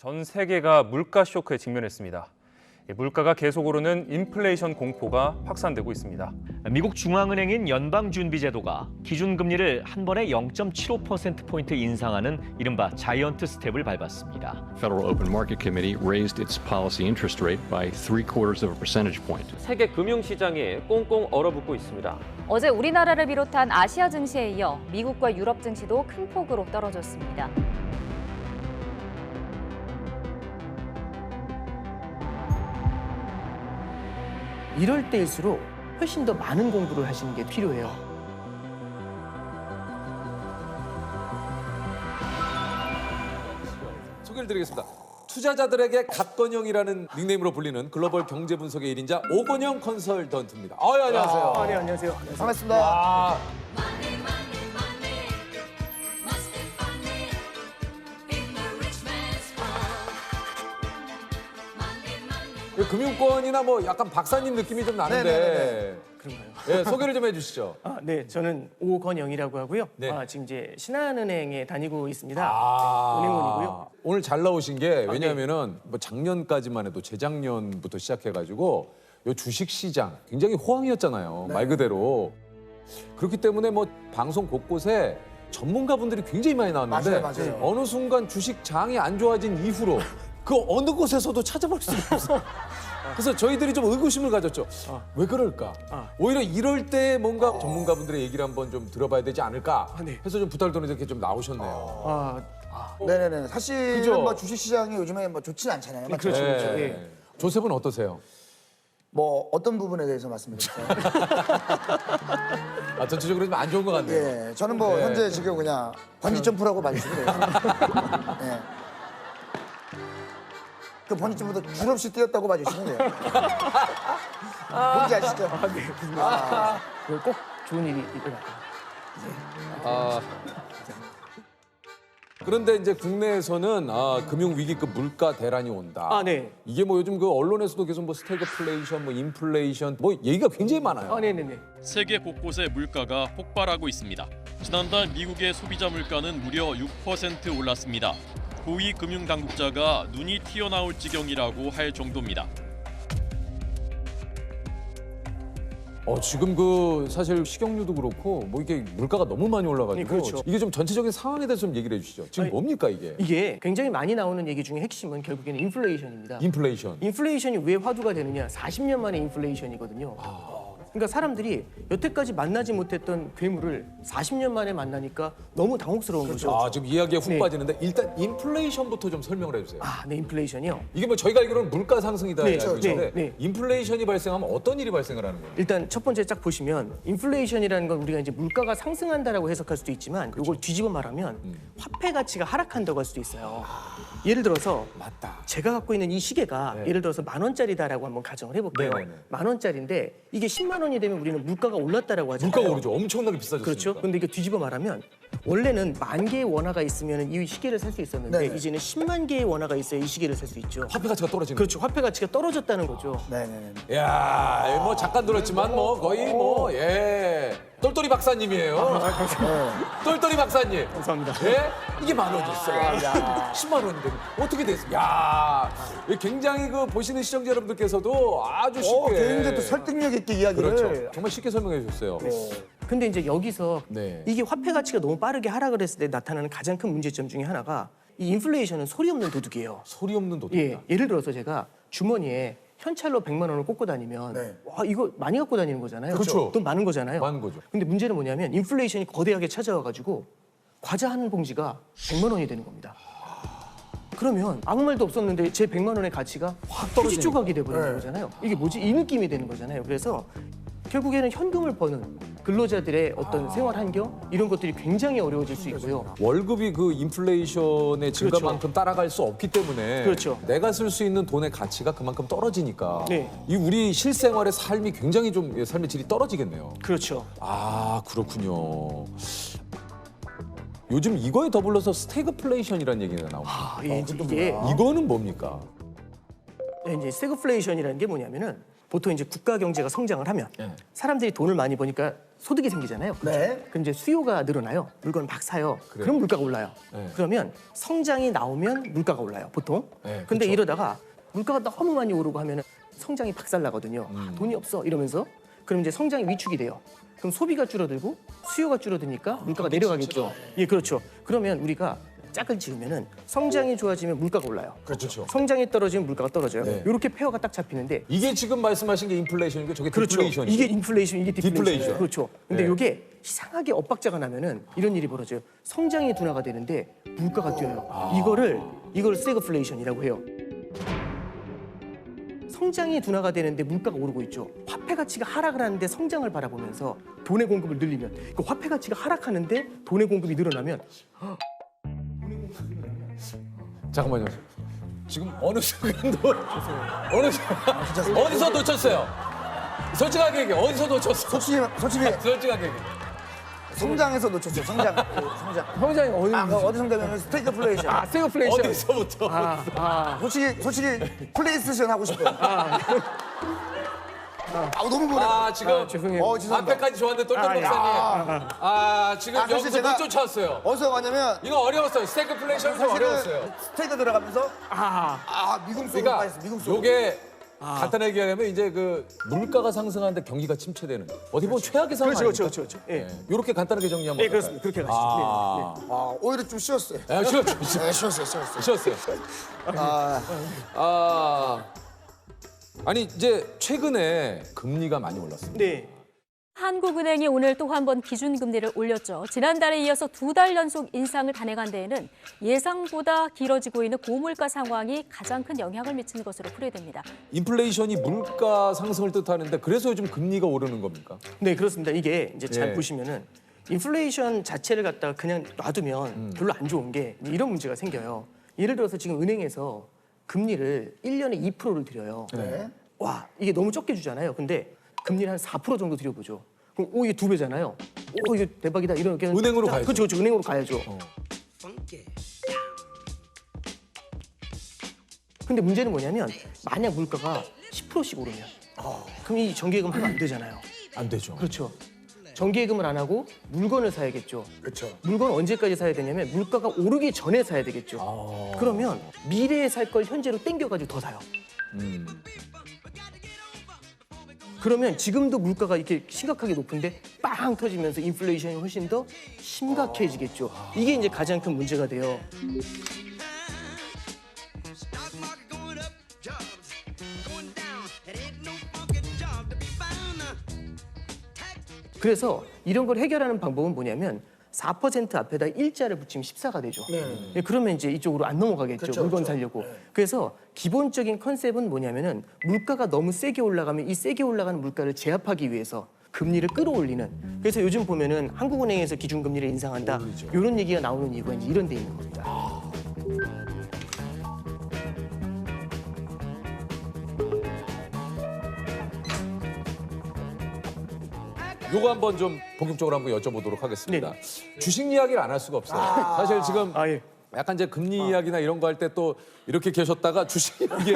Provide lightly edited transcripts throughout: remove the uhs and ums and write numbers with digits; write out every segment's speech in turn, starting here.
전 세계가 물가 쇼크에 직면했습니다. 물가가 계속 오르는 인플레이션 공포가 확산되고 있습니다. 미국 중앙은행인 연방준비제도가 기준금리를 한 번에 0.75%포인트 인상하는 이른바 자이언트 스텝을 밟았습니다. Federal Open Market Committee raised its policy interest rate by 3/4 percentage point. 세계 금융시장이 꽁꽁 얼어붙고 있습니다. 어제 우리나라를 비롯한 아시아 증시에 이어 미국과 유럽 증시도 큰 폭으로 떨어졌습니다. 이럴 때일수록 훨씬 더 많은 공부를 하시는 게 필요해요. 소개를 드리겠습니다. 투자자들에게 갓건영이라는 닉네임으로 불리는 글로벌 경제 분석의 1인자 오건영 컨설턴트입니다. 안녕하세요. 네, 안녕하세요. 반갑습니다. 금융권이나 뭐 약간 박사님 느낌이 좀 나는데 그런가요? 예, 소개를 좀 해주시죠. 네, 저는 오건영이라고 하고요. 네. 지금 이제 신한은행에 다니고 있습니다. 아, 은행원이고요. 오늘 잘 나오신 게 왜냐하면은 뭐 작년까지만 해도 재작년부터 시작해가지고 요 주식 시장 굉장히 호황이었잖아요. 말 그대로. 그렇기 때문에 뭐 방송 곳곳에 전문가분들이 굉장히 많이 나왔는데 맞아요. 어느 순간 주식 장이 안 좋아진 이후로 그 어느 곳에서도 찾아볼 수가 없어요. 그래서 저희들이 좀 의구심을 가졌죠. 왜 그럴까? 오히려 이럴 때 뭔가 전문가분들의 얘기를 한번 좀 들어봐야 되지 않을까 네. 해서 좀 부탁을 드리는데 이렇게 좀 나오셨네요. 네네네. 사실은 그죠? 뭐 주식시장이 요즘에 뭐 좋지는 않잖아요. 맞죠? 그렇죠, 네. 그렇죠. 예. 조셉은 어떠세요? 뭐 어떤 부분에 대해서 말씀드릴까요? 전체적으로 좀 안 좋은 것 같네요. 예, 저는 뭐 네. 현재 지금 그냥 번지 점프라고 봐주시면 돼요. 예. 그 번지 점프도 줄 없이 뛰었다고 봐주시면 돼요. 뭔지 아시죠? 그꼭 좋은 일이 일어날 거예요. 그런데 이제 국내에서는 금융 위기급 물가 대란이 온다. 네. 이게 뭐 요즘 그 언론에서도 계속 뭐 스태그플레이션, 뭐 인플레이션, 뭐 얘기가 굉장히 많아요. 네네네. 세계 곳곳에 물가가 폭발하고 있습니다. 지난달 미국의 소비자 물가는 무려 6% 올랐습니다. 고위 금융 당국자가 눈이 튀어나올 지경이라고 할 정도입니다. 지금 그 사실 식용유도 그렇고 뭐 이게 물가가 너무 많이 올라가지고 네, 그렇죠. 이게 좀 전체적인 상황에 대해서 좀 얘기를 해주시죠. 지금 뭡니까 이게? 이게 굉장히 많이 나오는 얘기 중에 핵심은 결국에는 인플레이션입니다. 인플레이션. 인플레이션이 왜 화두가 되느냐? 40년 만에 인플레이션이거든요. 그러니까 사람들이 여태까지 만나지 못했던 괴물을 40년 만에 만나니까 너무 당혹스러운 거죠. 지금 이야기에 훅 네. 빠지는데 일단 인플레이션부터 좀 설명을 해주세요. 네, 인플레이션이요. 이게 뭐 저희가 알기로는 물가 상승이다 네, 알고 있는데 네. 인플레이션이 발생하면 어떤 일이 발생을 하는 거예요? 일단 첫 번째 딱 보시면 인플레이션이라는 건 우리가 이제 물가가 상승한다라고 해석할 수도 있지만 이걸 뒤집어 말하면 화폐 가치가 하락한다고 할 수도 있어요. 예를 들어서 맞다. 제가 갖고 있는 이 시계가 예를 들어서 10,000원짜리다라고 한번 가정을 해볼게요. 네네네. 10,000원짜리인데 이게 10만 원이 되면 우리는 물가가 올랐다라고 하잖아요. 물가가 오르죠. 엄청나게 비싸졌으니까. 그렇죠. 근데 이거 뒤집어 말하면 원래는 10,000개의 원화가 있으면 이 시계를 살 수 있었는데 네네. 이제는 10만 개의 원화가 있어야 이 시계를 살 수 있죠. 화폐 가치가 떨어지는 그렇죠. 화폐 가치가 떨어졌다는 거죠. 네네네. 이야, 뭐 잠깐 들었지만 뭐 거의 뭐 똘똘이 박사님이에요. 똘똘이 박사님. 감사합니다. 예? 이게 10,000원이 있어요. 10만 원인데 어떻게 됐어요? 야, 굉장히 그 보시는 시청자 여러분들께서도 아주 쉽게. 굉장히 또 설득력 있게 이야기를. 그렇죠. 정말 쉽게 설명해 주셨어요. 근데 이제 여기서 네. 이게 화폐 가치가 너무 빠르게 하락을 했을 때 나타나는 가장 큰 문제점 중에 하나가 이 인플레이션은 소리 없는 도둑이에요. 소리 없는 도둑이다. 예를 들어서 제가 주머니에 현찰로 100만 원을 꽂고 다니면 네. 와 이거 많이 갖고 다니는 거잖아요. 그렇죠. 돈 많은 거잖아요. 많은 거죠. 근데 문제는 뭐냐면 인플레이션이 거대하게 찾아와가지고 과자 한 봉지가 100만 원이 되는 겁니다. 그러면 아무 말도 없었는데 제 100만 원의 가치가 확 떨어지 조각이 돼버리는 거잖아요. 이게 뭐지? 이 느낌이 되는 거잖아요. 그래서 결국에는 현금을 버는 근로자들의 어떤 생활 환경 이런 것들이 굉장히 어려워질 수 있고요. 월급이 그 인플레이션의 증가만큼 그렇죠. 따라갈 수 없기 때문에 그렇죠. 내가 쓸 수 있는 돈의 가치가 그만큼 떨어지니까 네. 이 우리 실생활의 삶이 굉장히 좀 삶의 질이 떨어지겠네요. 그렇죠. 그렇군요. 요즘 이거에 더불어서 스태그플레이션이라는 얘기가 나옵니다. 이게 이거는 뭡니까? 이제 스태그플레이션이라는 게 뭐냐면은 보통 이제 국가 경제가 성장을 하면 사람들이 돈을 많이 버니까 소득이 생기잖아요. 네. 그럼 이제 수요가 늘어나요. 물건을 막 사요. 그럼 물가가 올라요. 네. 그러면 성장이 나오면 물가가 올라요, 보통. 네, 근데 그쵸. 이러다가 물가가 너무 많이 오르고 하면 성장이 박살나거든요. 돈이 없어 이러면서 그럼 이제 성장이 위축이 돼요. 그럼 소비가 줄어들고 수요가 줄어드니까 물가가 내려가겠죠. 예, 그렇죠. 그러면 우리가 짝을 지으면은 성장이 좋아지면 물가가 올라요. 그렇죠. 성장이 떨어지면 물가가 떨어져요. 네. 이렇게 페어가 딱 잡히는데 이게 지금 말씀하신 게 인플레이션이고 저게 그렇죠. 디플레이션이죠. 이게 인플레이션, 이게 디플레이션. 디플레이션. 그렇죠. 근데 네. 이게 이상하게 엇박자가 나면은 이런 일이 벌어져요. 성장이 둔화가 되는데 물가가 뛰어요. 이걸 스태그플레이션이라고 해요. 성장이 둔화가 되는데 물가가 오르고 있죠. 화폐 가치가 하락을 하는데 성장을 바라보면서 돈의 공급을 늘리면 그 화폐 가치가 하락하는데 돈의 공급이 늘어나면 잠깐만요. 지금 어느 순간도 어디서 놓쳤어요? 솔직하게 얘기해. 어디서 놓쳤어? 솔직히 솔직하게 얘기해. 성장에서 놓쳤죠. 성장. 성장. 성장이 어느 어디 성장이면 스태그플레이션. 스태그플레이션. 어디서부터? 솔직히 플레이스테이션 하고 싶어요. 너무 보내. 지금 죄송해요. 죄송합니다. 앞에까지 좋았는데 똘똘 아, 예. 목사님. 지금 사실 여기서 못 쫓아왔어요. 어디서 가냐면 이거 어려웠어요. 스태그플레이션 좀 어려웠어요. 스테이크 들어가면서 미국 속으로 그러니까 빠졌어. 미국 속으로. 요게 간단하게 얘기하면 이제 그 물가가 상승하는데 경기가 침체되는 어디 보면 최악의 상황 그렇죠, 아닙니까? 그렇죠. 예. 이렇게 간단하게 정리하면 예, 그렇습니다. 그렇게 가시죠. 오히려 좀 쉬웠어요. 쉬었죠. 네, 쉬었어요. 쉬었어요. 아니 이제 최근에 금리가 많이 올랐습니다. 네. 한국은행이 오늘 또 한 번 기준금리를 올렸죠. 지난달에 이어서 2달 연속 인상을 단행한 데에는 예상보다 길어지고 있는 고물가 상황이 가장 큰 영향을 미치는 것으로 풀이됩니다. 인플레이션이 물가 상승을 뜻하는데 그래서 요즘 금리가 오르는 겁니까? 네, 그렇습니다. 이게 이제 잘 예. 보시면은 인플레이션 자체를 갖다가 그냥 놔두면 별로 안 좋은 게 이런 문제가 생겨요. 예를 들어서 지금 은행에서 금리를 1년에 2%를 드려요. 네. 와, 이게 너무 적게 주잖아요. 근데 금리를 한 4% 정도 드려보죠. 그럼 이게 2배잖아요. 이거 대박이다. 이렇게 은행으로 가야죠. 그렇죠. 은행으로 가야죠. 근데 문제는 뭐냐면 만약 물가가 10%씩 오르면 그럼 이 정기예금 하면 안 되잖아요. 안 되죠. 그렇죠. 정기예금을 안 하고 물건을 사야겠죠. 그렇죠. 물건 언제까지 사야 되냐면 물가가 오르기 전에 사야 되겠죠. 그러면 미래에 살 걸 현재로 땡겨가지고 더 사요. 그러면 지금도 물가가 이렇게 심각하게 높은데 빵 터지면서 인플레이션이 훨씬 더 심각해지겠죠. 이게 이제 가장 큰 문제가 돼요. 그래서 이런 걸 해결하는 방법은 뭐냐면 4% 앞에다 일자를 붙이면 14가 되죠. 네, 그러면 이제 이쪽으로 안 넘어가겠죠. 그렇죠, 물건 그렇죠. 살려고. 그래서 기본적인 컨셉은 뭐냐면은 물가가 너무 세게 올라가면 이 세게 올라가는 물가를 제압하기 위해서 금리를 끌어올리는. 그래서 요즘 보면은 한국은행에서 기준금리를 인상한다. 이런 얘기가 나오는 이유가 이제 이런 데 있는 겁니다. 요거 한번 좀 본격적으로 한번 여쭤보도록 하겠습니다. 주식 이야기를 안 할 수가 없어요. 사실 지금 아, 예. 약간 이제 금리 이야기나 이런 거 할 때 또 이렇게 계셨다가 주식 이야기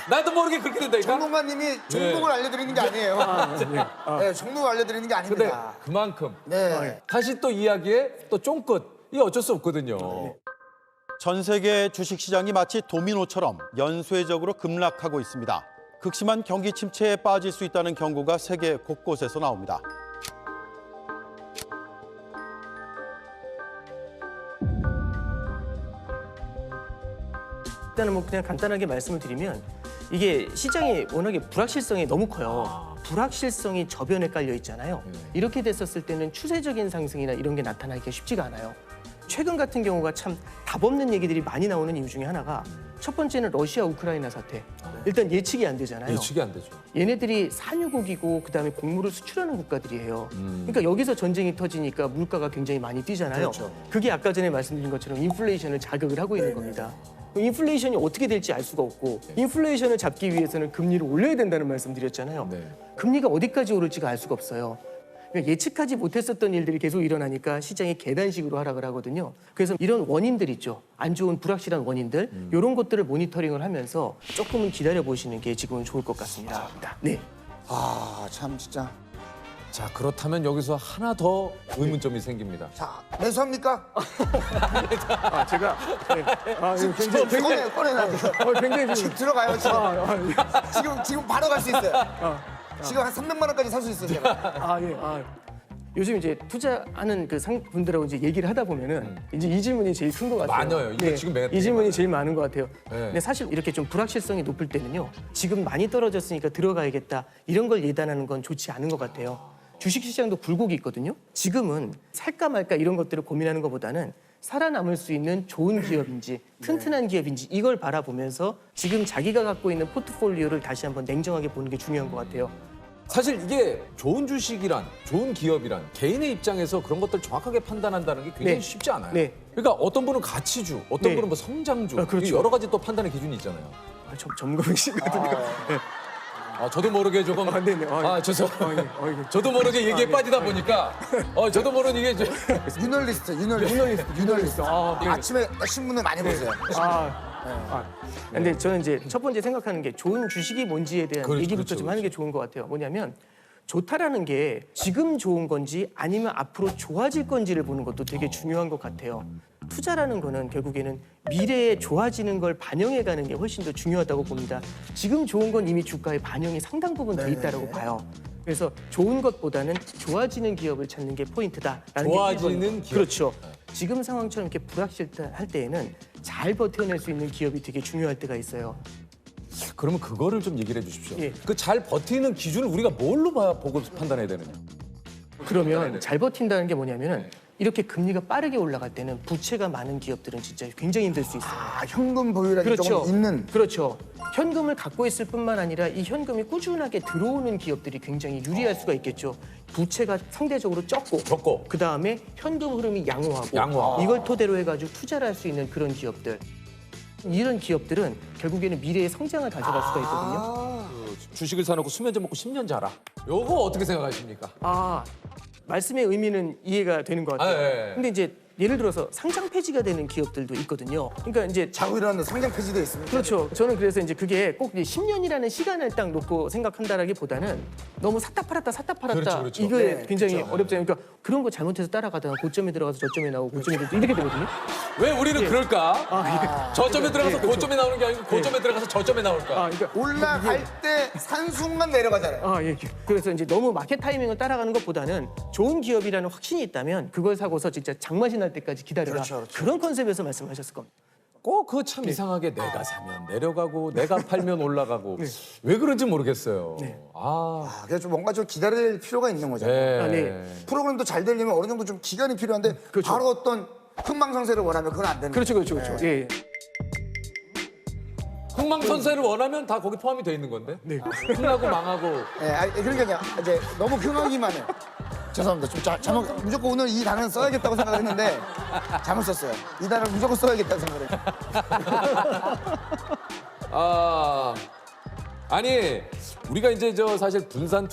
나도 모르게 그렇게 된다니까. 전문가님이 종목을 알려드리는 게 아니에요. 네, 종목을 알려드리는 게 근데 아닙니다. 그만큼 네. 다시 또 이야기에 또 쫑긋 이게 어쩔 수 없거든요. 전 세계 주식시장이 마치 도미노처럼 연쇄적으로 급락하고 있습니다. 극심한 경기 침체에 빠질 수 있다는 경고가 세계 곳곳에서 나옵니다. 일단은 뭐 그냥 간단하게 말씀을 드리면 이게 시장이 워낙에 불확실성이 너무 커요. 불확실성이 저변에 깔려 있잖아요. 이렇게 됐었을 때는 추세적인 상승이나 이런 게 나타나기가 쉽지가 않아요. 최근 같은 경우가 참 답 없는 얘기들이 많이 나오는 이유 중에 하나가 첫 번째는 러시아 우크라이나 사태. 일단 예측이 안 되잖아요. 예측이 안 되죠. 얘네들이 산유국이고 그다음에 곡물을 수출하는 국가들이에요. 그러니까 여기서 전쟁이 터지니까 물가가 굉장히 많이 뛰잖아요. 그렇죠. 그게 아까 전에 말씀드린 것처럼 인플레이션을 자극을 하고 있는 겁니다. 인플레이션이 어떻게 될지 알 수가 없고 인플레이션을 잡기 위해서는 금리를 올려야 된다는 말씀드렸잖아요. 네. 금리가 어디까지 오를지가 알 수가 없어요. 그러니까 예측하지 못했었던 일들이 계속 일어나니까 시장이 계단식으로 하락을 하거든요. 그래서 이런 원인들 있죠. 안 좋은 불확실한 원인들 이런 것들을 모니터링을 하면서 조금은 기다려 보시는 게 지금은 좋을 것 같습니다. 네. 참 진짜 자, 그렇다면 여기서 하나 더 의문점이 생깁니다. 자, 매수합니까? 제가 이거 굉장히 꺼내놔요. 굉장히 지금 들어가요, 지금. 지금 바로 갈 수 있어요. 지금 한 300만 원까지 살 수 있어요, 제가. 요즘 이제 투자하는 그 분들하고 이제 얘기를 하다 보면은 이제 이 질문이 제일 큰 것 같아요. 많아요. 이게 지금 이 질문이 제일 많은 것 같아요. 네. 근데 사실 이렇게 좀 불확실성이 높을 때는요. 지금 많이 떨어졌으니까 들어가야겠다 이런 걸 예단하는 건 좋지 않은 것 같아요. 주식시장도 굴곡이 있거든요. 지금은 살까 말까 이런 것들을 고민하는 것보다는 살아남을 수 있는 좋은 기업인지 튼튼한 기업인지 이걸 바라보면서 지금 자기가 갖고 있는 포트폴리오를 다시 한번 냉정하게 보는 게 중요한 것 같아요. 사실 이게 좋은 주식이란, 좋은 기업이란 개인의 입장에서 그런 것들 정확하게 판단한다는 게 굉장히 네. 쉽지 않아요. 네. 그러니까 어떤 분은 가치주, 어떤 네. 분은 뭐 성장주, 그렇죠. 이 여러 가지 또 판단의 기준이 있잖아요. 전문이시거든요. 저도 모르게 조금 네네. 저도 모르게 얘기에 빠지다 보니까 저도 모르는 이게 유널리스트. 아침에 신문을 많이 보세요. 근데 저는 이제 첫 번째 생각하는 게 좋은 주식이 뭔지에 대한 그렇죠, 얘기부터 그렇죠, 좀 하는 게 좋은 것 같아요. 뭐냐면 좋다라는 게 지금 좋은 건지 아니면 앞으로 좋아질 건지를 보는 것도 되게 중요한 것 같아요. 투자라는 거는 결국에는 미래에 좋아지는 걸 반영해가는 게 훨씬 더 중요하다고 봅니다. 지금 좋은 건 이미 주가에 반영이 상당 부분 돼 있다고 봐요. 그래서 좋은 것보다는 좋아지는 기업을 찾는 게 포인트다라는 좋아지는 게 1번. 기업. 그렇죠. 지금 상황처럼 이렇게 불확실할 때에는 잘 버텨낼 수 있는 기업이 되게 중요할 때가 있어요. 그러면 그거를 좀 얘기를 해주십시오. 예. 그 잘 버티는 기준을 우리가 뭘로 보고 판단해야 되느냐? 그러면 잘 버틴다는 게 뭐냐면은 이렇게 금리가 빠르게 올라갈 때는 부채가 많은 기업들은 진짜 굉장히 힘들 수 있어요. 현금 보유량이 조금 있는. 그렇죠. 현금을 갖고 있을 뿐만 아니라 이 현금이 꾸준하게 들어오는 기업들이 굉장히 유리할 수가 있겠죠. 부채가 상대적으로 적고 그다음에 현금 흐름이 양호하고 이걸 토대로 해가지고 투자를 할 수 있는 그런 기업들. 이런 기업들은 결국에는 미래의 성장을 가져갈 수가 있거든요. 주식을 사놓고 수면제 먹고 10년 자라. 요거 어떻게 생각하십니까? 말씀의 의미는 이해가 되는 것 같아요. 예. 근데 이제 예를 들어서 상장 폐지가 되는 기업들도 있거든요. 그러니까 이제 자고 일어나는 상장 폐지도 있습니다. 그렇죠. 저는 그래서 이제 그게 꼭 10년이라는 시간을 딱 놓고 생각한다라기보다는 너무 샀다 팔았다 그렇죠. 이거 네, 굉장히 그렇죠. 어렵잖아요. 그러니까 그런 거 잘못해서 따라가다가 고점에 들어가서 저점에 나오고 고점에 들어가서 이렇게 되거든요. 왜 우리는 그럴까? 저점에 들어가서 고점에 나오는 게 아니고 고점에 들어가서 저점에 나올까? 그러니까 올라갈 때 산 순간 내려가잖아요. 그래서 이제 너무 마켓 타이밍을 따라가는 것보다는 좋은 기업이라는 확신이 있다면 그걸 사고서 진짜 장맛이 날 때까지 기다려라. 그렇죠. 그런 컨셉에서 말씀하셨을 겁니다. 꼭 그거 참 이상하게 내가 사면 내려가고 내가 팔면 올라가고 왜 그런지 모르겠어요. 그래서 좀 뭔가 좀 기다릴 필요가 있는 거잖아요. 프로그램도 잘 되려면 어느 정도 좀 기간이 필요한데 바로 어떤 흥망성쇠를 원하면 그건 안 되는 거죠. 그렇죠. 예. 흥망선쇠를 원하면 다 거기 포함이 돼 있는 건데. 흥하고 망하고. 그러니까 이제 너무 흥하기만 해. 죄송합니다. 좀 잘못 무조건 오늘 이 단어는 써야겠다고 생각했는데 잘못 썼어요. 이 단어를 무조건 써야겠다고 생각을 해요. 아니 우리가 이제 사실 분산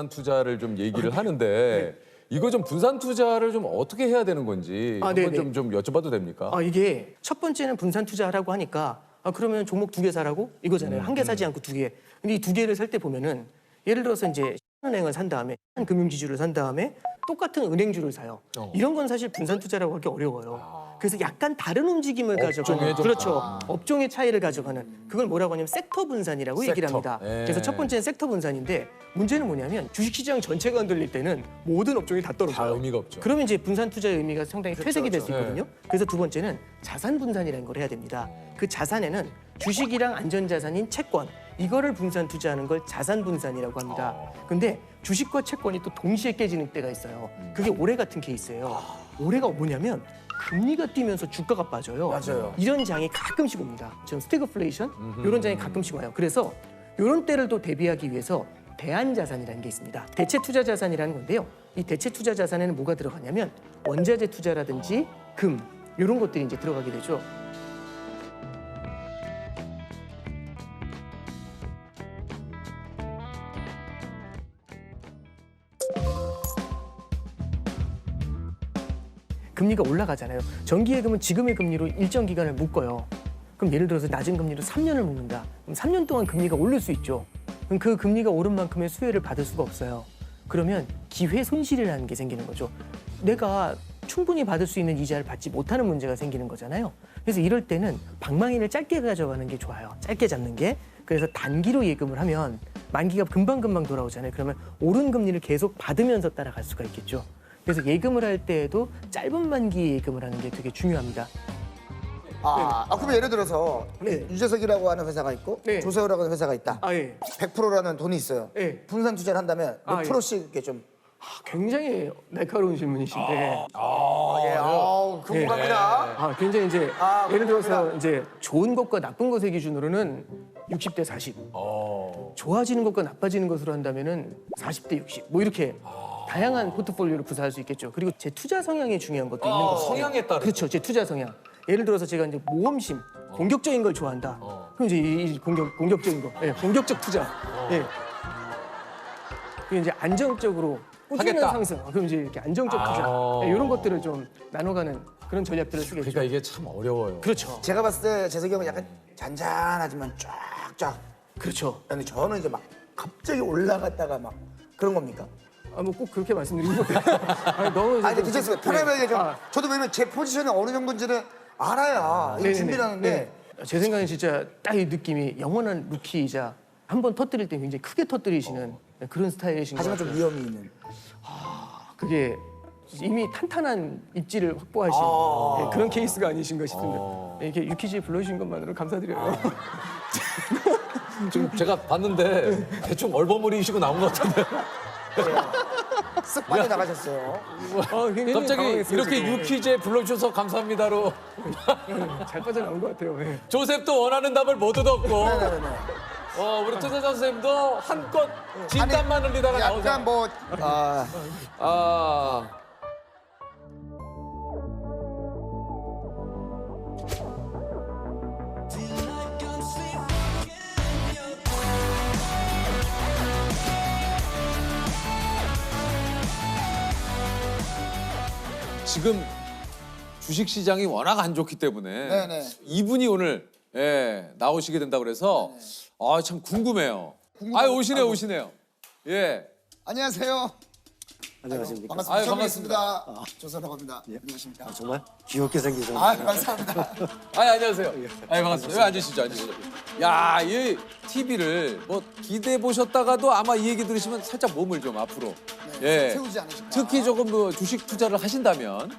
투자를 좀 얘기를 하는데 이거 좀 분산 투자를 좀 어떻게 해야 되는 건지 한번 좀 여쭤봐도 됩니까? 이게 첫 번째는 분산 투자하라고 하니까 그러면 종목 2개 사라고 이거잖아요. 한 개 사지 않고 2개. 근데 이 2개를 살 때 보면은 예를 들어서 이제 은행을 산 다음에 한 금융지주를 산 다음에 똑같은 은행주를 사요. 이런 건 사실 분산 투자라고 하기 어려워요. 그래서 약간 다른 움직임을 가져가는 그렇죠. 업종의 차이를 가져가는 그걸 뭐라고 하냐면 섹터 분산이라고 얘기를 합니다. 그래서 첫 번째는 섹터 분산인데 문제는 뭐냐면 주식시장 전체가 흔들릴 때는 모든 업종이 다 떨어져요. 다 의미가 없죠. 그러면 이제 분산 투자의 의미가 상당히 퇴색이 될 수 있거든요. 그래서 두 번째는 자산 분산이라는 걸 해야 됩니다. 그 자산에는 주식이랑 안전자산인 채권 이거를 분산 투자하는 걸 자산 분산이라고 합니다. 근데 주식과 채권이 또 동시에 깨지는 때가 있어요. 그게 올해 같은 케이스예요. 올해가 뭐냐면 금리가 뛰면서 주가가 빠져요. 맞아요. 이런 장이 가끔씩 옵니다. 지금 스태그플레이션 이런 장이 가끔씩 와요. 그래서 이런 때를 또 대비하기 위해서 대안자산이라는 게 있습니다. 대체 투자 자산이라는 건데요. 이 대체 투자 자산에는 뭐가 들어가냐면 원자재 투자라든지 금 이런 것들이 이제 들어가게 되죠. 금리가 올라가잖아요. 정기예금은 지금의 금리로 일정 기간을 묶어요. 그럼 예를 들어서 낮은 금리로 3년을 묶는다. 그럼 3년 동안 금리가 오를 수 있죠. 그럼 그 금리가 오른 만큼의 수혜를 받을 수가 없어요. 그러면 기회 손실이라는 게 생기는 거죠. 내가 충분히 받을 수 있는 이자를 받지 못하는 문제가 생기는 거잖아요. 그래서 이럴 때는 방망이를 짧게 가져가는 게 좋아요. 짧게 잡는 게. 그래서 단기로 예금을 하면 만기가 금방금방 돌아오잖아요. 그러면 오른 금리를 계속 받으면서 따라갈 수가 있겠죠. 그래서 예금을 할 때에도 짧은 만기 예금을 하는 게 되게 중요합니다. 그러면 예를 들어서 네. 유재석이라고 하는 회사가 있고 네. 조세호라고 하는 회사가 있다. 아, 예. 100%라는 돈이 있어요. 네. 분산 투자를 한다면 몇 아, 예. 프로씩 이렇게 좀. 굉장히 날카로운 질문이신데. 궁금합니다. 굉장히 이제 예를 들어서 궁금합니다. 이제 좋은 것과 나쁜 것의 기준으로는 60대 40. 좋아지는 것과 나빠지는 것으로 한다면은 40대 60. 뭐 이렇게 다양한 포트폴리오를 구사할 수 있겠죠. 그리고 제 투자 성향이 중요한 것도 있는 거죠. 성향에 따라. 그렇죠. 제 투자 성향. 예를 들어서 제가 이제 모험심, 공격적인 걸 좋아한다. 그럼 이제 이 공격적인 거, 공격적 투자. 그리고 이제 안정적으로 꾸준한 하겠다. 상승. 그럼 이제 이렇게 안정적 투자. 이런 것들을 좀 나눠가는 그런 전략들을 쓰겠죠. 그러니까 이게 참 어려워요. 그렇죠. 제가 봤을 때 재석이 형은 약간 잔잔하지만 쫙쫙. 그렇죠. 근데 저는 이제 막 갑자기 올라갔다가 막 그런 겁니까? 뭐 꼭 그렇게 말씀드리는 것도 너무 아니 괜찮습니다. 편하게 좀. 아. 저도 왜냐면 제 포지션이 어느 정도인지는 알아야 이 네네네. 준비를 하는데. 네. 제 생각엔 진짜 딱 이 느낌이 영원한 루키이자 한 번 터뜨릴 때 굉장히 크게 터뜨리시는 그런 스타일이신 것 하지만 같아요. 좀 위험이 있는. 그게 이미 탄탄한 입지를 확보하신 그런 케이스가 아니신가 싶은데 이렇게 유키즈에 불러주신 것만으로 감사드려요. 지금 제가 봤는데 대충 얼버무리시고 나온 것 같은데. 쓱 빠져나가셨어요. 굉장히 갑자기 당황했어요, 이렇게 지금. 유퀴즈에 불러주셔서 감사합니다로 잘 빠져나온 것 같아요. 조셉도 원하는 답을 못 얻었고 우리 투자자 선생님도 한껏 진땀만 흘리다가 나오죠. 약간 뭐 지금 주식시장이 워낙 안 좋기 때문에 네네. 이분이 오늘 나오시게 된다고 그래서 참 궁금해요. 궁금하고- 오시네요. 예. 안녕하세요. 안녕하십니까. 반갑습니다. 아유, 처음 반갑습니다. 뵙겠습니다. 조선라고 합니다. 안녕하십니까. 정말 귀엽게 생기셨네요. 감사합니다. 안녕하세요. 반갑습니다. 여기 앉으시죠. 야, 이 TV를 뭐 기대해 보셨다가도 아마 이 얘기 들으시면 살짝 몸을 좀 앞으로. 세우지 않으실까. 특히 조금 뭐 주식 투자를 하신다면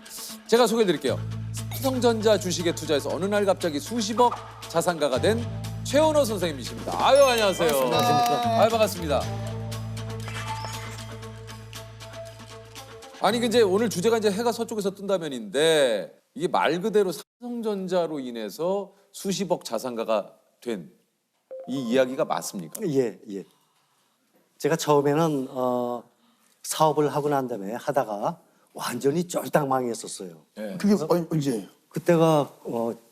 제가 소개해 드릴게요. 삼성전자 주식에 투자해서 어느 날 갑자기 수십억 자산가가 된 최원호 선생님이십니다. 안녕하세요. 반갑습니다. 반갑습니다. 아니 이제 오늘 주제가 이제 해가 서쪽에서 뜬다면인데 이게 말 그대로 삼성전자로 인해서 수십억 자산가가 된 이 이야기가 맞습니까? 예. 제가 처음에는 사업을 하고 난 다음에 하다가 완전히 쫄딱 망했었어요. 예. 그게 언제예요? 그때가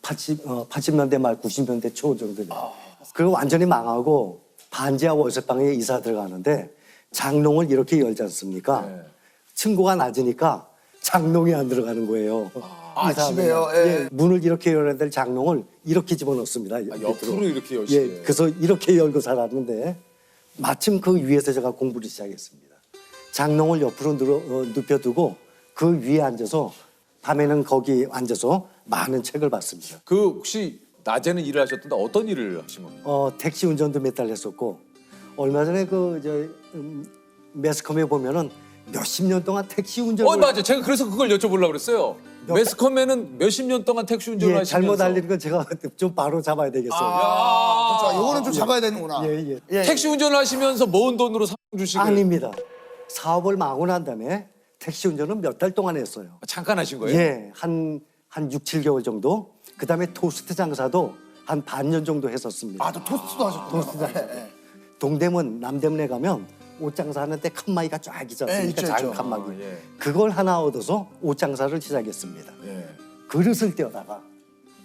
80년대 말 90년대 초 정도 돼요. 그리고 완전히 망하고 반지하 월세방에 이사 들어가는데 장롱을 이렇게 열지 않습니까? 네. 층고가 낮으니까 장롱이 안 들어가는 거예요. 이사하면. 집에요? 예. 문을 이렇게 열어야 될 장롱을 이렇게 집어넣습니다. 옆으로 이렇게 여시게. 예, 그래서 이렇게 열고 살았는데 마침 그 위에서 제가 공부를 시작했습니다. 장롱을 옆으로 눕혀두고 그 위에 앉아서 밤에는 거기 앉아서 많은 책을 봤습니다. 그 혹시 낮에는 일을 하셨던데 어떤 일을 하신 겁니까? 택시 운전도 몇 달 했었고 얼마 전에 매스컴에 보면은 몇십 년 동안 택시 운전을 맞아요. 제가 그래서 그걸 여쭤보려고 그랬어요. 매스컴에는 몇십 년 동안 택시 운전을 하시면서 잘못 알리는 건 제가 좀 바로 잡아야 되겠어요. 그렇죠. 요거는 좀 잡아야 되는구나. 예. 택시 운전을 하시면서 모은 돈으로 삼성 주식을 아닙니다. 사업을 마고 난 다음에 택시 운전은 몇 달 동안 했어요. 잠깐 하신 거예요? 예, 한 6, 7개월 정도. 그다음에 토스트 장사도 한 반년 정도 했었습니다. 또 토스트도 하셨구나. 토스트. 동대문, 남대문에 가면 옷 장사하는데 칸막이가 쫙 있지 않습니까? 있죠, 작은 있죠. 칸막이. 예. 그걸 하나 얻어서 옷 장사를 시작했습니다. 예. 그릇을 떼어다가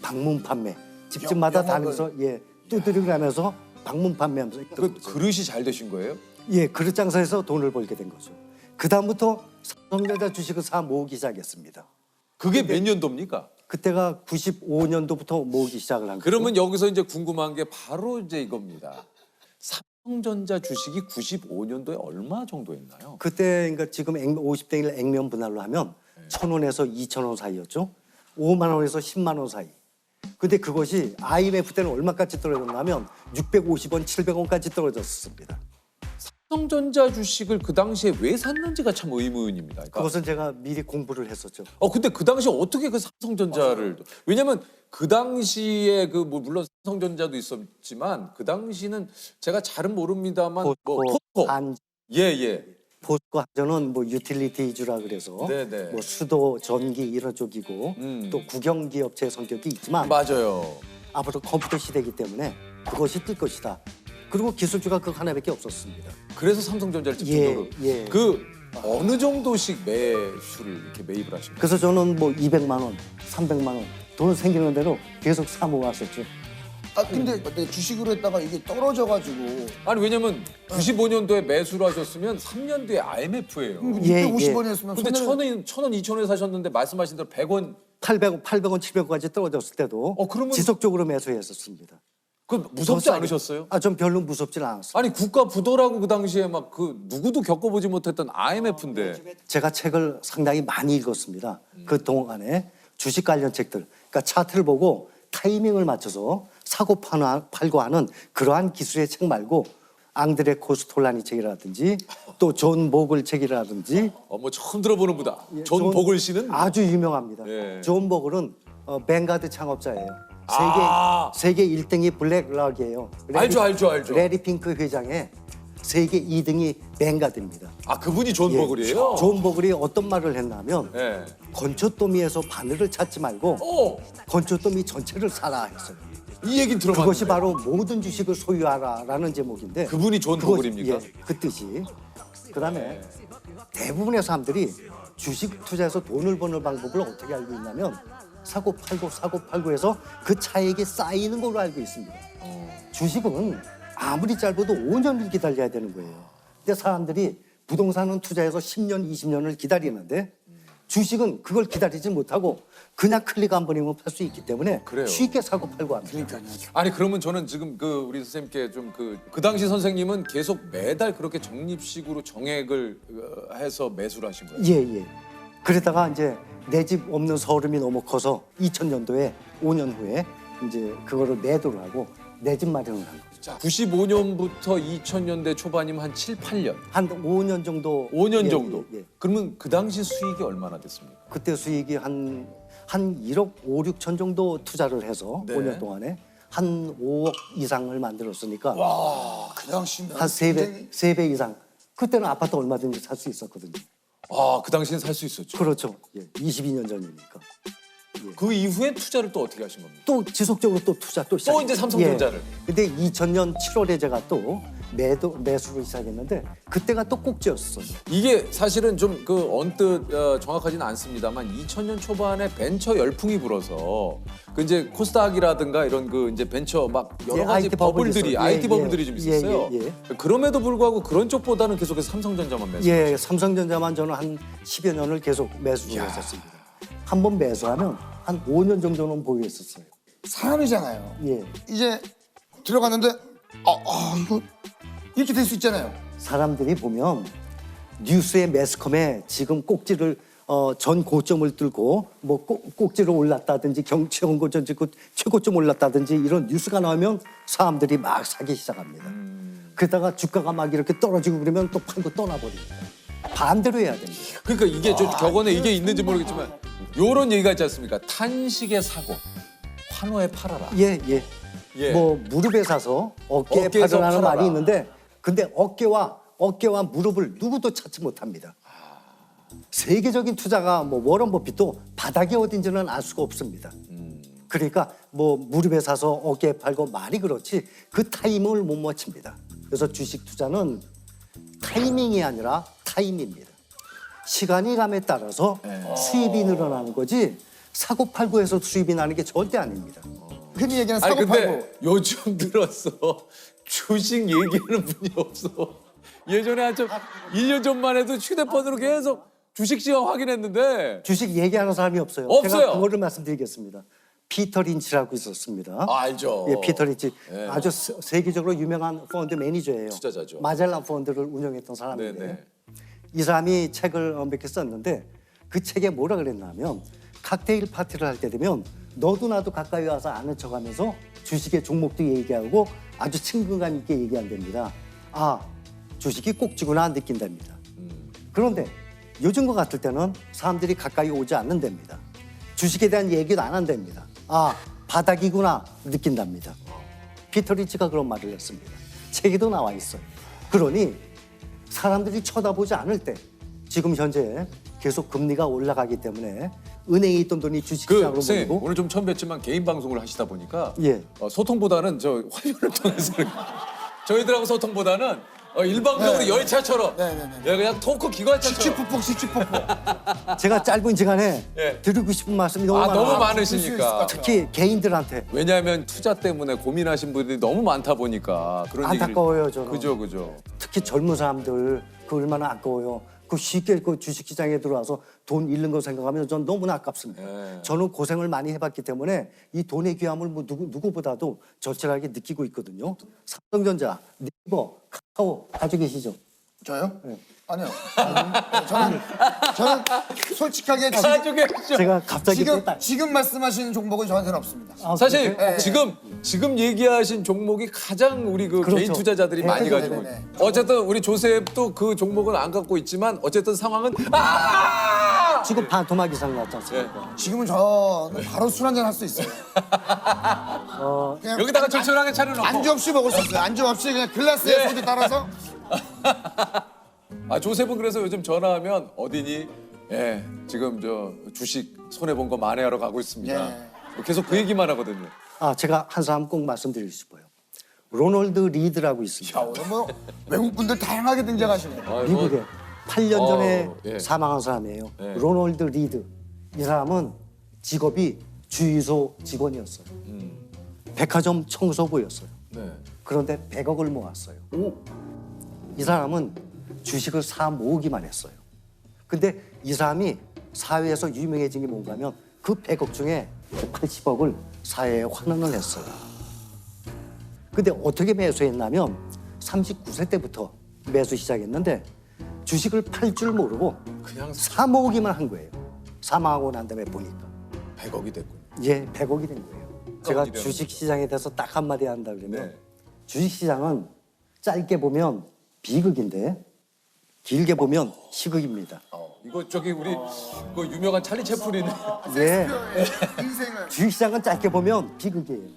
방문 판매. 집집마다 영업을. 다니면서 두드리고 가면서 방문 판매하면서 그 그릇이 잘 되신 거예요? 예, 그릇 장사에서 돈을 벌게 된 거죠. 그다음부터 삼성전자 주식을 사 모으기 시작했습니다. 그게 몇 년도입니까? 그때가 95년도부터 모으기 시작을 한 거죠. 그러면 여기서 이제 궁금한 게 바로 이제 이겁니다. 삼성전자 주식이 95년도에 얼마 정도 했나요? 그때 그러니까 지금 50대 1 액면 분할로 하면 1,000원에서 2,000원 사이였죠. 5만 원에서 10만 원 사이. 근데 그것이 IMF 때는 얼마까지 떨어졌냐면 650원, 700원까지 떨어졌습니다. 삼성전자 주식을 그 당시에 왜 샀는지가 참 의문입니다. 그러니까 그것은 제가 미리 공부를 했었죠. 근데 그 당시에 어떻게 그 삼성전자를 왜냐면 그 당시에 그 뭐 물론 삼성전자도 있었지만 그 당시는 제가 잘은 모릅니다만 포스코 예. 포스코 한전은 뭐 유틸리티 위주라 그래서 네네. 뭐 수도, 전기 이런 쪽이고 또 국영기업체 성격이 있지만 맞아요. 앞으로 컴퓨터 시대이기 때문에 그것이 뜰 것이다. 그리고 기술주가 그 하나밖에 없었습니다. 그래서 삼성전자를 집중적으로 예. 그 어느 정도씩 매수를 이렇게 매입을 하십니까? 그래서 저는 뭐 200만 원, 300만 원 돈 생기는 대로 계속 사모았었죠. 근데 주식으로 했다가 이게 떨어져가지고 아니 왜냐면 95년도에 매수를 하셨으면 3년 뒤에 IMF예요. 650원이었으면 근데 1,000원, 2,000원에 사셨는데 말씀하신 대로 100원 800원, 700원까지 떨어졌을 때도 그러면 지속적으로 매수했었습니다. 그 무섭지 않으셨어요? 전 별로 무섭진 않았어요. 아니 국가 부도라고 그 당시에 막 그 누구도 겪어보지 못했던 IMF인데 제가 책을 상당히 많이 읽었습니다. 그 동안에 주식 관련 책들, 그러니까 차트를 보고 타이밍을 맞춰서 사고 팔고 하는 그러한 기술의 책 말고 앙드레 코스톨라니 책이라든지 또 존 보글 책이라든지 뭐 처음 들어보는 분다. 존 보글 씨는 아주 유명합니다. 예. 존 보글은 뱅가드 창업자예요. 세계 1등이 블랙락이에요. 알죠. 레리 핑크 회장의 세계 2등이 뱅가드입니다. 그분이 존 보글이에요? 존 보글이 어떤 말을 했냐면 예. 건초더미에서 바늘을 찾지 말고 건초더미 전체를 사라 했어요. 이 얘기는 들어봤는데. 그것이 바로 모든 주식을 소유하라라는 제목인데 그분이 존 보글입니까? 그 뜻이. 그다음에 대부분의 사람들이 주식 투자해서 돈을 버는 방법을 어떻게 알고 있냐면 사고 팔고 해서 그 차익이 쌓이는 걸로 알고 있습니다. 주식은 아무리 짧아도 5년을 기다려야 되는 거예요. 근데 사람들이 부동산은 투자해서 10년, 20년을 기다리는데 주식은 그걸 기다리지 못하고 그냥 클릭 한 번이면 팔 수 있기 때문에 그래요. 쉽게 사고 팔고 합니다. 아니 그러면 저는 지금 그 우리 선생님께 좀 그 당시 선생님은 계속 매달 그렇게 적립식으로 정액을 해서 매수를 하신 거예요? 예. 그러다가 이제 내 집 없는 서름이 너무 커서 2000년도에 5년 후에 이제 그거를 매도를 하고 내 집 마련을 한 거죠. 95년부터 2000년대 초반이면 한 7, 8년. 한 5년 정도. 5년 정도. 예. 그러면 그 당시 수익이 얼마나 됐습니까? 그때 수익이 한 1억 5, 6천 정도 투자를 해서 네. 5년 동안에 한 5억 이상을 만들었으니까 와, 그 당시면 한 3배 이상. 그때는 아파트 얼마든지 살 수 있었거든요. 그 당시엔 살 수 있었죠. 그렇죠. 22년 전이니까. 그 이후에 투자를 또 어떻게 하신 겁니까? 또 지속적으로 또 투자 또 시작. 또 이제 삼성전자를. 근데 2000년 7월에 제가 또 매수를 시작했는데 그때가 또 꼭지였어요. 이게 사실은 좀 그 언뜻 정확하지는 않습니다만 2000년 초반에 벤처 열풍이 불어서 그 이제 코스닥이라든가 이런 그 이제 벤처 막 여러 가지 IT 버블들이 있어요. IT 버블들이 좀 있었어요. 예. 그럼에도 불구하고 그런 쪽보다는 계속해서 삼성전자만 매수. 예, 삼성전자만 저는 한 10여 년을 계속 매수를 했었습니다. 한 번 매수하면 한 5년 정도는 보유했었어요. 사람이잖아요. 예. 이제 들어갔는데 이거 이렇게 될 수 있잖아요. 사람들이 보면 뉴스의 매스컴에 지금 꼭지를 전 고점을 뚫고 뭐 꼭지로 올랐다든지 최고점 찍고 최고점 올랐다든지 이런 뉴스가 나오면 사람들이 막 사기 시작합니다. 그러다가 주가가 막 이렇게 떨어지고 그러면 또 팔고 떠나버립니다. 반대로 해야 됩니다. 그러니까 이게 저 격언에 이게 있는지 모르겠지만 요런 얘기가 있지 않습니까? 탄식의 사고, 환호에 팔아라. 예. 예. 뭐 무릎에 사서 어깨에 어깨에서 팔으라는 팔아라. 말이 있는데 근데 어깨와 무릎을 누구도 찾지 못합니다. 세계적인 투자가 뭐 워런 버핏도 바닥이 어딘지는 알 수가 없습니다. 그러니까 뭐 무릎에 사서 어깨에 팔고 말이 그렇지 그 타이밍을 못 맞춥니다. 그래서 주식 투자는 타이밍이 아니라 타임입니다. 시간이 감에 따라서 수입이 늘어나는 거지 사고 팔고 해서 수입이 나는 게 절대 아닙니다. 흔히 얘기하는 아니 사고 근데 팔고. 요즘 들었어. 주식 얘기하는 분이 없어. 예전에 한 1년 전만 해도 휴대폰으로 계속 주식 시황 확인했는데 주식 얘기하는 사람이 없어요. 없어요. 제가 그거를 말씀드리겠습니다. 피터 린치라고 있었습니다. 알죠. 예, 피터 린치 예. 아주 세계적으로 유명한 펀드 매니저예요. 투자자죠. 마젤란 펀드를 운영했던 사람인데 네네. 이 사람이 책을 몇 개 썼는데 그 책에 뭐라 그랬냐면 칵테일 파티를 할 때 되면 너도 나도 가까이 와서 아는 척하면서 주식의 종목도 얘기하고 아주 친근감 있게 얘기한답니다. 아, 주식이 꼭지구나 느낀답니다. 그런데 요즘 것 같을 때는 사람들이 가까이 오지 않는답니다. 주식에 대한 얘기도 안 한답니다. 아, 바닥이구나 느낀답니다. 피터 리치가 그런 말을 했습니다. 책에도 나와 있어요. 그러니 사람들이 쳐다보지 않을 때 지금 현재 계속 금리가 올라가기 때문에 은행에 있던 돈이 주식시장으로 선생님, 몰리고 오늘 좀 처음 뵙지만 개인 방송을 하시다 보니까 예. 소통보다는 저 화면을 통해서 저희들하고 소통보다는 일방적으로 열차처럼 예, 그냥 토크 기관차처럼 씩씩폭폭. 제가 짧은 시간에 예. 드리고 싶은 말씀이 너무 많아요. 너무 많으시니까. 특히 개인들한테 왜냐하면 투자 때문에 고민하신 분들이 너무 많다 보니까 그런 안타까워요, 저는. 그죠. 특히 젊은 사람들 그 얼마나 아까워요. 그 쉽게 그 주식시장에 들어와서 돈 잃는 거 생각하면 전 너무나 아깝습니다. 네. 저는 고생을 많이 해봤기 때문에 이 돈의 귀함을 뭐 누구보다도 절실하게 느끼고 있거든요. 삼성전자, 네이버, 카카오 가지고 계시죠? 저요? 네. 아니요. 저는 솔직하게 제가 갑자기 지금 말씀하신 종목은 저한테는 없습니다. 사실 네. 지금 얘기하신 종목이 가장 우리 그 그렇죠. 개인 투자자들이 많이 네, 가지고 네. 어쨌든 우리 조셉도 그 종목은 안 갖고 있지만 어쨌든 상황은 지금 반토막 이상 났지 않습니까? 지금은 저는 바로 술 한잔 할 수 있어요. 그냥 여기다가 절철하게 차려놓고 안주 없이 먹을 수 있어요. 안주 없이 그냥 글라스에 예. 소주 따라서. 조셉은 그래서 요즘 전화하면 어디니? 예, 지금 저 주식 손해 본 거 만회하러 가고 있습니다. 예. 계속 그 얘기만 하거든요. 제가 한 사람 꼭 말씀드리고 싶어요. 로널드 리드라고 있습니다. 오늘 뭐 외국 분들 다양하게 등장하시네요. 미국에 8년 전에 예. 사망한 사람이에요. 예. 로널드 리드. 이 사람은 직업이 주유소 직원이었어요. 백화점 청소부였어요. 네. 그런데 100억을 모았어요. 이 사람은 주식을 사 모으기만 했어요. 근데 이 사람이 사회에서 유명해진 게 뭔가 하면 그 100억 중에 80억을 사회에 환원을 했어요. 근데 어떻게 매수했냐면 39세 때부터 매수 시작했는데 주식을 팔 줄 모르고 그냥 사 모으기만 한 거예요. 사망하고 난 다음에 보니까. 100억이 됐군요. 예, 100억이 된 거예요. 제가 되는 주식시장에 대해서 딱 한마디 한다 그러면 네. 주식시장은 짧게 보면 비극인데 길게 보면 희극입니다. 이거 저기 우리 그 유명한 찰리 채플린 예, 인생을. 주식시장은 짧게 보면 비극이에요.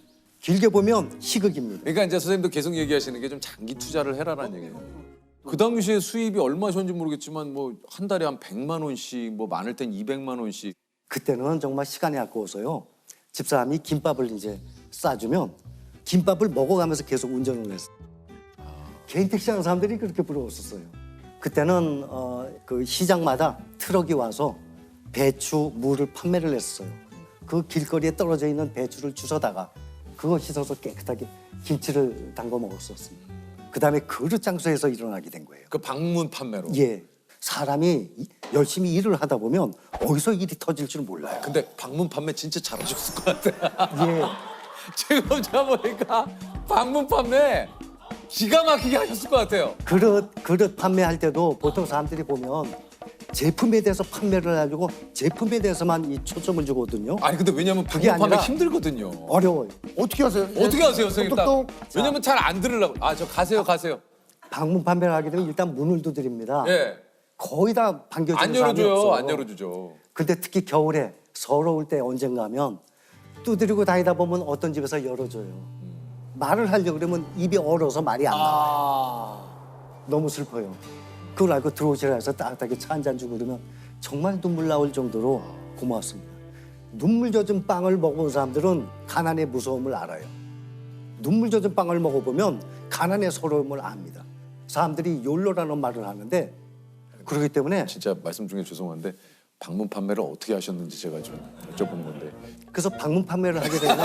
길게 보면 희극입니다. 그러니까 이제 선생님도 계속 얘기하시는 게 좀 장기 투자를 해라라는 얘기예요. 그 당시에 수입이 얼마셨는지 모르겠지만 뭐 한 달에 한 100만 원씩 뭐 많을 땐 200만 원씩 그때는 정말 시간이 아까워서요. 집사람이 김밥을 이제 싸주면 김밥을 먹어가면서 계속 운전을 했어요. 개인 택시 하는 사람들이 그렇게 부러웠었어요. 그때는 그 시장마다 트럭이 와서 배추, 무를 판매를 했어요. 그 길거리에 떨어져 있는 배추를 주워다가 그거 씻어서 깨끗하게 김치를 담궈 먹었었습니다. 그다음에 그릇 장소에서 일어나게 된 거예요. 그 방문 판매로. 예, 사람이 열심히 일을 하다 보면 어디서 일이 터질 줄 몰라요. 근데 방문 판매 진짜 잘하셨을 것 같아. 예, 지금 제가 보니까 방문 판매 기가 막히게 하셨을 것 같아요. 그릇 판매할 때도 보통 사람들이 보면 제품에 대해서 판매를 해가지고 제품에 대해서만 이 초점을 주거든요. 아니 근데 왜냐면 그게 방문 판매 아니라 힘들거든요. 어려워요. 어떻게 하세요? 어떻게 하세요, 선생님? 똑똑. 왜냐면 잘 안 들으려고. 저 가세요. 방문 판매를 하게 되면 일단 문을 두드립니다. 예. 거의 다 반겨주는 안 사람이 열어줘요. 없어요. 안 열어주죠. 근데 특히 겨울에 서러울 때 언젠가 하면 두드리고 다니다 보면 어떤 집에서 열어줘요. 말을 하려고 그러면 입이 얼어서 말이 안 나와요. 너무 슬퍼요. 그걸 알고 들어오시라 해서 따뜻하게 차 한 잔 주고 그러면 정말 눈물 나올 정도로 고마웠습니다. 눈물 젖은 빵을 먹어본 사람들은 가난의 무서움을 알아요. 눈물 젖은 빵을 먹어보면 가난의 서러움을 압니다. 사람들이 욜로라는 말을 하는데 그렇기 때문에 진짜 말씀 중에 죄송한데 방문 판매를 어떻게 하셨는지 제가 좀 여쭤본 건데. 그래서 방문 판매를 하게 되면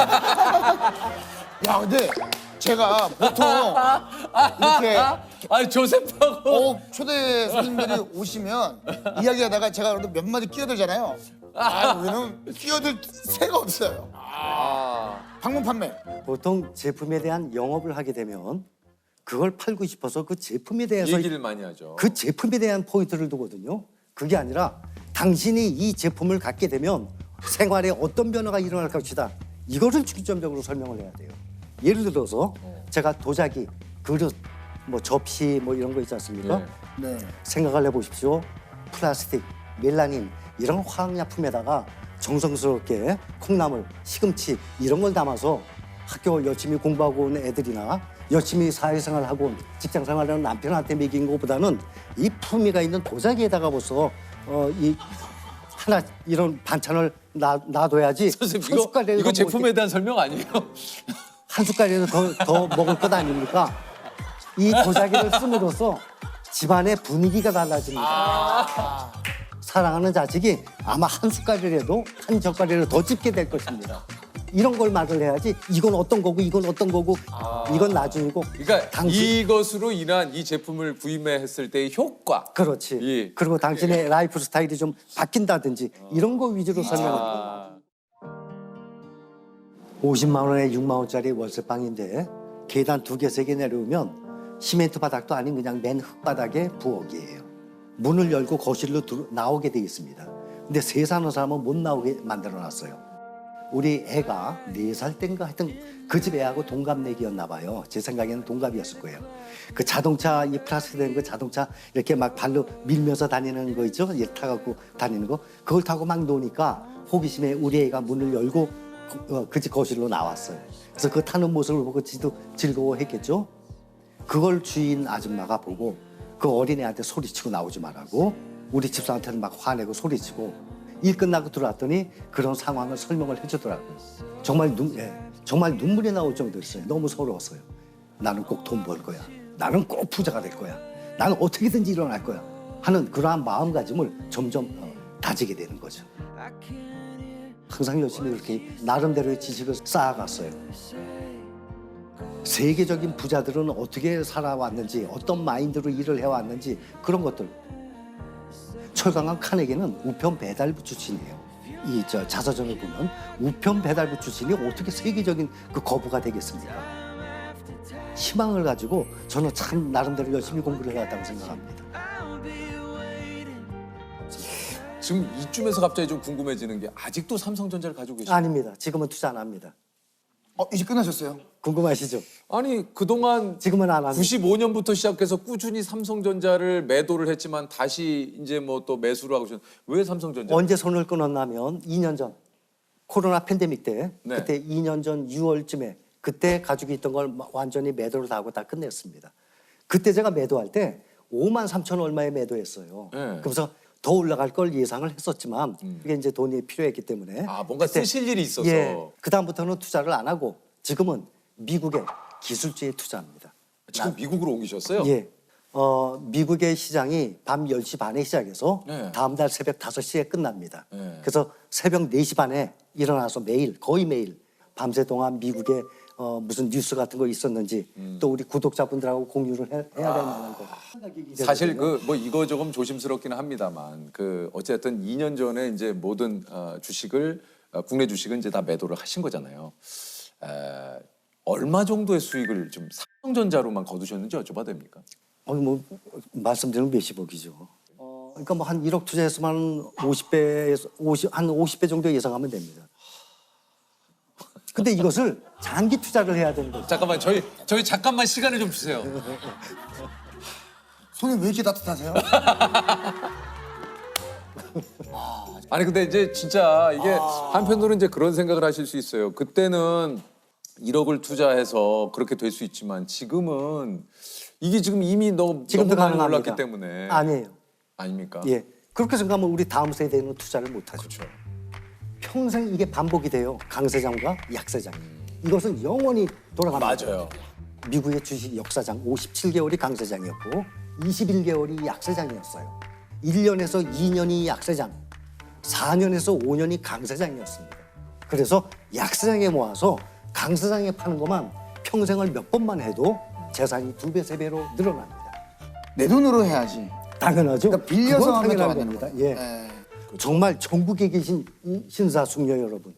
야, 근데 제가 보통 이렇게 아니 조셉하고 초대 손님들이 오시면 이야기하다가 제가 몇 마디 끼어들잖아요. 우리는 끼어들 새가 없어요. 방문 판매. 보통 제품에 대한 영업을 하게 되면 그걸 팔고 싶어서 그 제품에 대해서 얘기를 많이 하죠. 그 제품에 대한 포인트를 두거든요. 그게 아니라 당신이 이 제품을 갖게 되면 생활에 어떤 변화가 일어날 것이다. 이거를 중점적으로 설명을 해야 돼요. 예를 들어서 제가 도자기, 그릇, 뭐 접시 뭐 이런 거 있지 않습니까? 네. 생각을 해보십시오. 플라스틱, 멜라닌 이런 화학약품에다가 정성스럽게 콩나물, 시금치 이런 걸 담아서 학교 열심히 공부하고 온 애들이나 열심히 사회생활하고 온 직장생활하는 남편한테 먹인 것보다는 이 품위가 있는 도자기에다가 벌써 이 하나 이런 반찬을 놔둬야지. 선생님 이거 제품에 대한 설명 아니에요? 한 숟갈이라도 더 먹을 것 아닙니까? 이 도자기를 씀으로써 집안의 분위기가 달라집니다. 사랑하는 자식이 아마 한 숟갈이라도 한 젓갈이라도 더 집게 될 것입니다. 이런 걸 말을 해야지 이건 어떤 거고 이건 어떤 거고 이건 나중이고. 그러니까 이것으로 인한 이 제품을 구입했을 때의 효과. 그렇지. 예. 그리고 당신의 라이프 스타일이 좀 바뀐다든지 이런 거 위주로 설명합니다. 50만 원에 6만 원짜리 월세방인데 계단 2개, 3개 내려오면 시멘트 바닥도 아닌 그냥 맨 흙바닥에 부엌이에요. 문을 열고 거실로 나오게 돼 있습니다. 근데 세 사는 사람은 못 나오게 만들어놨어요. 우리 애가 4살 땐가 하여튼 그 집 애하고 동갑내기였나 봐요. 제 생각에는 동갑이었을 거예요. 그 자동차, 이 플라스틱 된 거 자동차 이렇게 막 발로 밀면서 다니는 거 있죠? 이렇게 타갖고 다니는 거. 그걸 타고 막 노니까 호기심에 우리 애가 문을 열고 그 집 거실로 나왔어요. 그래서 그 타는 모습을 보고 지도 즐거워했겠죠? 그걸 주인 아줌마가 보고 그 어린애한테 소리치고 나오지 말라고 우리 집사한테는 막 화내고 소리치고 일 끝나고 들어왔더니 그런 상황을 설명을 해주더라고요. 정말 눈물이 나올 정도였어요. 너무 서러웠어요. 나는 꼭 돈 벌 거야. 나는 꼭 부자가 될 거야. 나는 어떻게든지 일어날 거야. 하는 그러한 마음가짐을 점점 다지게 되는 거죠. 항상 열심히 그렇게 나름대로의 지식을 쌓아갔어요. 세계적인 부자들은 어떻게 살아왔는지, 어떤 마인드로 일을 해왔는지 그런 것들. 철강한 카네기는 우편 배달부 출신이에요. 이 자서전을 보면 우편 배달부 출신이 어떻게 세계적인 그 거부가 되겠습니까? 희망을 가지고 저는 참 나름대로 열심히 공부를 해왔다고 생각합니다. 지금 이쯤에서 갑자기 좀 궁금해지는 게 아직도 삼성전자를 가지고 계시죠? 아닙니다. 지금은 투자 안 합니다. 이제 끝나셨어요? 궁금하시죠? 아니 그동안 지금은 안 합니다. 95년부터 시작해서 꾸준히 삼성전자를 매도를 했지만 다시 이제 뭐 또 매수를 하고 계셨는데 왜 삼성전자? 언제 손을 끊었냐면 2년 전 코로나 팬데믹 때 네. 그때 2년 전 6월쯤에 그때 가지고 있던 걸 완전히 매도를 다 하고 다 끝냈습니다. 그때 제가 매도할 때 5만 3천 얼마에 매도했어요. 네. 그래서 더 올라갈 걸 예상을 했었지만 그게 이제 돈이 필요했기 때문에 뭔가 쓰실 일이 있어서. 예, 그다음부터는 투자를 안 하고 지금은 미국의 기술주에 투자합니다. 지금 미국으로 옮기셨어요? 예. 미국의 시장이 밤 10시 반에 시작해서 네. 다음 달 새벽 5시에 끝납니다. 네. 그래서 새벽 4시 반에 일어나서 매일 거의 매일 밤새 동안 미국에 무슨 뉴스 같은 거 있었는지 또 우리 구독자분들하고 공유를 해야 될 만한 거. 사실 그 뭐 이거 조금 조심스럽기는 합니다만 그 어쨌든 2년 전에 이제 모든 주식을 국내 주식은 이제 다 매도를 하신 거잖아요. 얼마 정도의 수익을 좀 삼성전자로만 거두셨는지 여쭤봐도 됩니까? 뭐 말씀드리면 몇십억이죠. 그러니까 뭐 한 1억 투자했으면 50배에서 한 50배 정도 예상하면 됩니다. 근데 이것을 장기 투자를 해야 되는 거죠. 잠깐만 저희 잠깐만 시간을 좀 주세요. 손이 왜 이렇게 따뜻하세요? 아니 근데 이제 진짜 이게 한편으로는 이제 그런 생각을 하실 수 있어요. 그때는 1억을 투자해서 그렇게 될 수 있지만 지금은 이게 지금 이미 너무 많이 가능합니다. 올랐기 때문에 아니에요. 아닙니까? 예. 그렇게 생각하면 우리 다음 세대는 투자를 못하죠. 그렇죠. 평생 이게 반복이 돼요. 강세장과 약세장. 이것은 영원히 돌아갑니다. 맞아요. 미국의 주식 역사장 57개월이 강세장이었고 21개월이 약세장이었어요. 1년에서 2년이 약세장, 4년에서 5년이 강세장이었습니다. 그래서 약세장에 모아서 강세장에 파는 것만 평생을 몇 번만 해도 재산이 2배, 3배로 늘어납니다. 내 돈으로 해야지. 당연하죠. 그러니까 빌려서 그건 하면 당연한 안 되는 겁니다. 거예요. 예. 정말 전국에 계신 이 신사숙녀 여러분,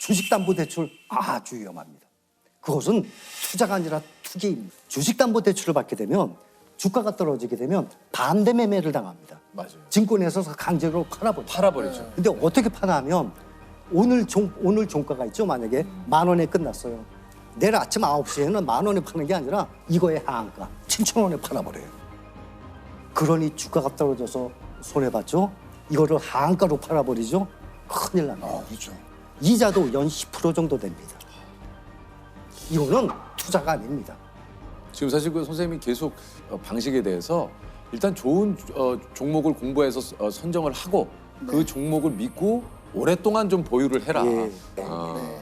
주식담보대출 아주 위험합니다. 그것은 투자가 아니라 투기입니다. 주식담보대출을 받게 되면 주가가 떨어지게 되면 반대 매매를 당합니다. 맞아요. 증권에서 강제로 팔아버리죠. 근데 어떻게 파냐면 오늘 종가가 있죠. 만약에 10,000원에 끝났어요. 내일 아침 9시에는 10,000원에 파는 게 아니라 이거의 하한가 7,000원에 팔아버려요. 그러니 주가가 떨어져서 손해봤죠. 이거를 하한가로 팔아버리죠. 큰일 납니다. 그렇죠. 이자도 연 10% 정도 됩니다. 이거는 투자가 아닙니다. 지금 사실 그 선생님이 계속 방식에 대해서 일단 좋은 종목을 공부해서 선정을 하고 그 종목을 믿고 오랫동안 좀 보유를 해라. 예. 어.